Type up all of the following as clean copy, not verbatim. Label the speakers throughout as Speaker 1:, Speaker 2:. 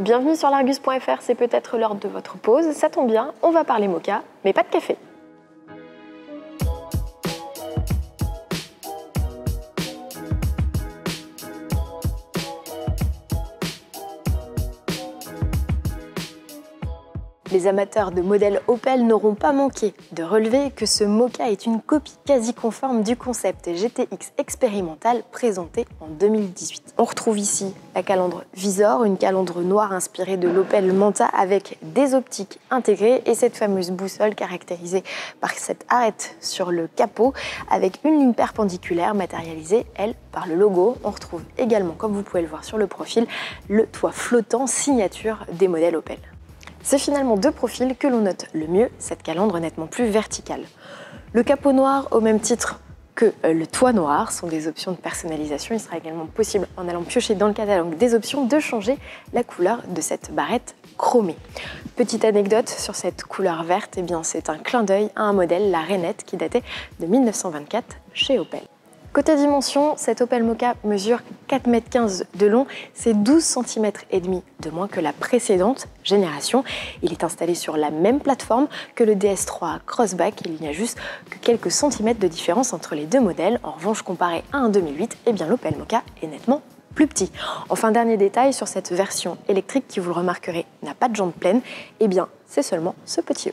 Speaker 1: Bienvenue sur l'Argus.fr, c'est peut-être l'heure de votre pause, ça tombe bien, on va parler moka, mais pas de café. Les amateurs de modèles Opel n'auront pas manqué de relever que ce moka est une copie quasi conforme du concept GTX expérimental présenté en 2018. On retrouve ici la calandre Visor, une calandre noire inspirée de l'Opel Manta avec des optiques intégrées et cette fameuse boussole caractérisée par cette arête sur le capot avec une ligne perpendiculaire matérialisée, elle, par le logo. On retrouve également, comme vous pouvez le voir sur le profil, le toit flottant signature des modèles Opel. C'est finalement de profil que l'on note le mieux cette calandre nettement plus verticale. Le capot noir, au même titre que le toit noir, sont des options de personnalisation. Il sera également possible, en allant piocher dans le catalogue des options, de changer la couleur de cette barrette chromée. Petite anecdote sur cette couleur verte, eh bien c'est un clin d'œil à un modèle, la Rainette, qui datait de 1924 chez Opel. Côté dimension, cet Opel Moka mesure 4,15 m de long, c'est 12 cm et demi de moins que la précédente génération. Il est installé sur la même plateforme que le DS3 Crossback, il n'y a juste que quelques centimètres de différence entre les deux modèles. En revanche, comparé à un 2008, eh bien l'Opel Moka est nettement plus petit. Enfin, dernier détail sur cette version électrique qui, vous le remarquerez, n'a pas de jante pleine, eh bien c'est seulement ce petit E.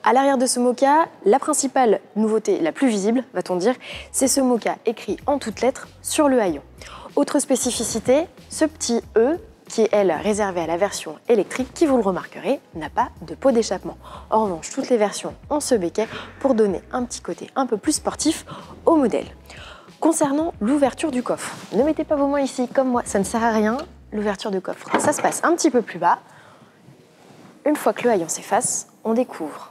Speaker 1: À l'arrière de ce moka, la principale nouveauté, la plus visible, va-t-on dire, c'est ce moka écrit en toutes lettres sur le haillon. Autre spécificité, ce petit E, qui est, elle, réservé à la version électrique, qui, vous le remarquerez, n'a pas de pot d'échappement. En revanche, toutes les versions ont ce béquet pour donner un petit côté un peu plus sportif au modèle. Concernant l'ouverture du coffre, ne mettez pas vos mains ici comme moi, ça ne sert à rien. L'ouverture du coffre, ça se passe un petit peu plus bas. Une fois que le haillon s'efface, on découvre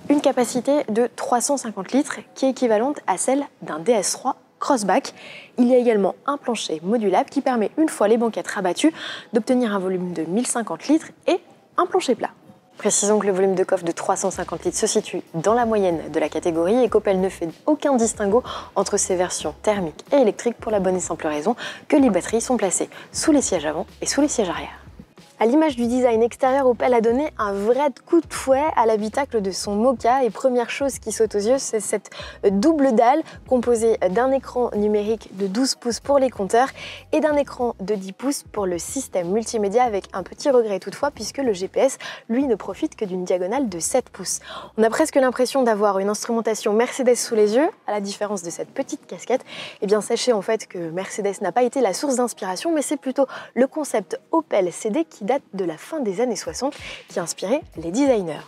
Speaker 1: une capacité de 350 litres qui est équivalente à celle d'un DS3 Crossback. Il y a également un plancher modulable qui permet, une fois les banquettes rabattues, d'obtenir un volume de 1050 litres et un plancher plat. Précisons que le volume de coffre de 350 litres se situe dans la moyenne de la catégorie et qu'Opel ne fait aucun distinguo entre ses versions thermiques et électriques pour la bonne et simple raison que les batteries sont placées sous les sièges avant et sous les sièges arrière. À l'image du design extérieur, Opel a donné un vrai coup de fouet à l'habitacle de son moka et première chose qui saute aux yeux, c'est cette double dalle composée d'un écran numérique de 12 pouces pour les compteurs et d'un écran de 10 pouces pour le système multimédia avec un petit regret toutefois puisque le GPS, lui, ne profite que d'une diagonale de 7 pouces. On a presque l'impression d'avoir une instrumentation Mercedes sous les yeux, à la différence de cette petite casquette. Eh bien, sachez en fait que Mercedes n'a pas été la source d'inspiration, mais c'est plutôt le concept Opel CD qui date de la fin des années 60 qui a inspiré les designers.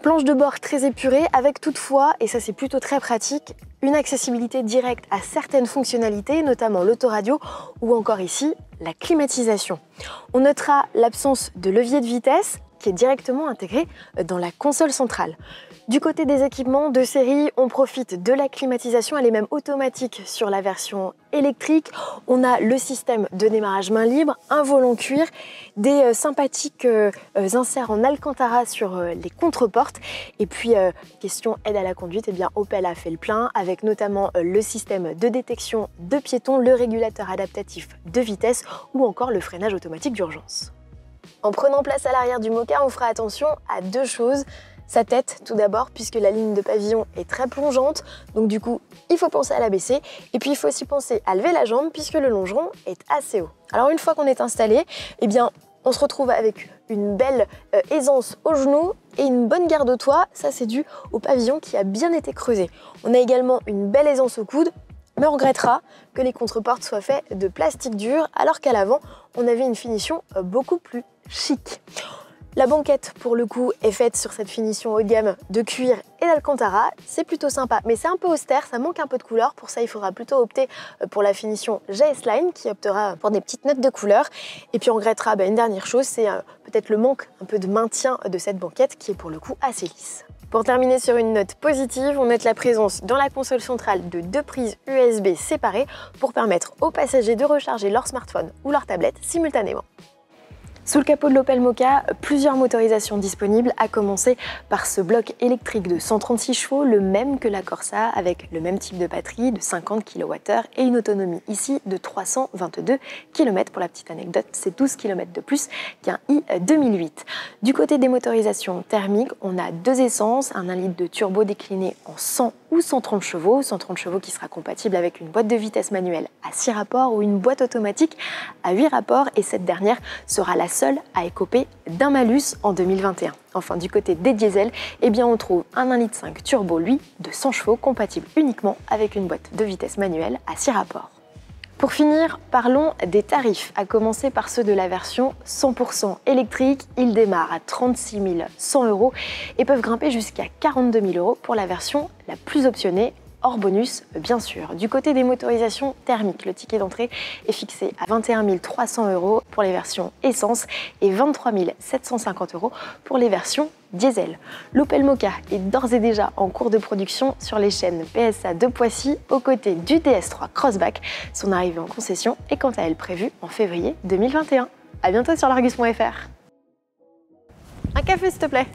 Speaker 1: Planche de bord très épurée avec toutefois, et ça c'est plutôt très pratique, une accessibilité directe à certaines fonctionnalités, notamment l'autoradio ou encore ici la climatisation. On notera l'absence de levier de vitesse qui est directement intégré dans la console centrale. Du côté des équipements de série, on profite de la climatisation, elle est même automatique sur la version électrique. On a le système de démarrage main libre, un volant cuir, des sympathiques inserts en alcantara sur les contreportes. Et puis, question aide à la conduite, eh bien Opel a fait le plein avec notamment le système de détection de piétons, le régulateur adaptatif de vitesse ou encore le freinage automatique d'urgence. En prenant place à l'arrière du moka, on fera attention à deux choses. Sa tête tout d'abord, puisque la ligne de pavillon est très plongeante, donc du coup il faut penser à la baisser, et puis il faut aussi penser à lever la jambe puisque le longeron est assez haut. Alors une fois qu'on est installé, eh bien on se retrouve avec une belle aisance au genou et une bonne garde au toit, ça c'est dû au pavillon qui a bien été creusé. On a également une belle aisance au coude, mais on regrettera que les contreportes soient faites de plastique dur, alors qu'à l'avant on avait une finition beaucoup plus chic. La banquette, pour le coup, est faite sur cette finition haut de gamme de cuir et d'alcantara. C'est plutôt sympa, mais c'est un peu austère, ça manque un peu de couleur. Pour ça, il faudra plutôt opter pour la finition JS Line, qui optera pour des petites notes de couleur. Et puis on regrettera une dernière chose, c'est peut-être le manque un peu de maintien de cette banquette, qui est pour le coup assez lisse. Pour terminer sur une note positive, on note la présence dans la console centrale de deux prises USB séparées pour permettre aux passagers de recharger leur smartphone ou leur tablette simultanément. Sous le capot de l'Opel Mokka, plusieurs motorisations disponibles, à commencer par ce bloc électrique de 136 chevaux, le même que la Corsa, avec le même type de batterie de 50 kWh et une autonomie ici de 322 km. Pour la petite anecdote, c'est 12 km de plus qu'un i 2008. Du côté des motorisations thermiques, on a deux essences, un 1 litre de turbo décliné en 100 ou 130 chevaux, 130 chevaux qui sera compatible avec une boîte de vitesse manuelle à 6 rapports ou une boîte automatique à 8 rapports, et cette dernière sera la seule à écoper d'un malus en 2021. Enfin, du côté des diesels, eh bien, on trouve un 1,5 litre turbo, lui, de 100 chevaux, compatible uniquement avec une boîte de vitesse manuelle à 6 rapports. Pour finir, parlons des tarifs, à commencer par ceux de la version 100% électrique. Ils démarrent à 36 100 € et peuvent grimper jusqu'à 42 000 € pour la version la plus optionnée, hors bonus bien sûr. Du côté des motorisations thermiques, le ticket d'entrée est fixé à 21 300 € pour les versions essence et 23 750 € pour les versions diesel. L'Opel Mokka est d'ores et déjà en cours de production sur les chaînes PSA de Poissy aux côtés du DS3 Crossback. Son arrivée en concession est quant à elle prévue en février 2021. À bientôt sur l'Argus.fr. Un café s'il te plaît.